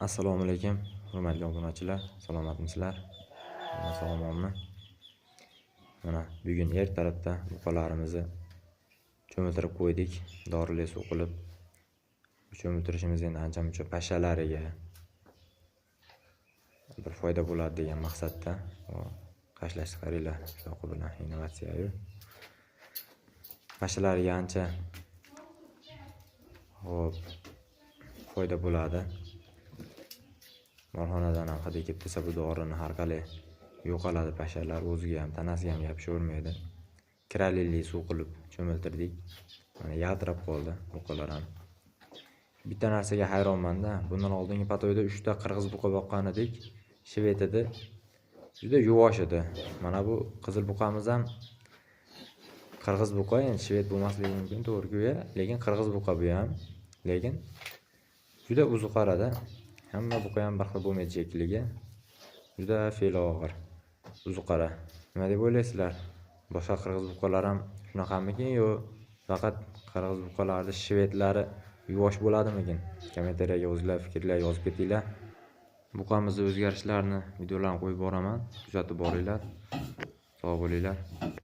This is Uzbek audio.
Assalomu alaykum, hurmatli obunachilar, salomatmisizlar? Men sog'monman. Mana bugun ertalabda buqalarimizni cho'miltirib qo'ydik, dorili suv qilib. Cho'miltirishimiz endi ancha-muncha pashalariga bir foyda bo'ladi degan maqsadda qashlash qaranglar, shunaqa bilan innovatsiyayu. Pashalariga ancha foyda bo'ladi. Molxonadan ham hidi kelib desa bu dorini har qalay yo'qoladi pashalar, o'ziga ham tanasiga ham yopishavermaydi. Kiralili suv qilib cho'miltirdik. Mana yaltirab qoldi buqalar ham. Bitta narsaga hayronman-da. Bundan oldingi patoyda 3 ta qirg'iz buqa boqqan edik. Shvet edi. Juda yuvosh edi. Mana bu qizil buqamiz ham qirg'iz buqa, endi shvet bo'lmasligi mumkin, to'g'ri-ku, lekin qirg'iz buqa bu ham. Lekin juda uzuqarada. Hamma buqa ham bir xil bo'lmaydi shekliga. Juda fe'li og'ir. Uzuqara. Nima deb o'ylaysizlar? Boshqa qirg'iz buqalar ham shunaqamikin yo faqat qirg'iz buqalarning shvetlari yuvosh bo'ladimikin? Kommentariyaga o'zingizlar fikrlar yozib ketinglar. Buqamizning o'zgarishlarini videolarini qo'yib boraman. Kuzatib boringlar. Sog' bo'linglar.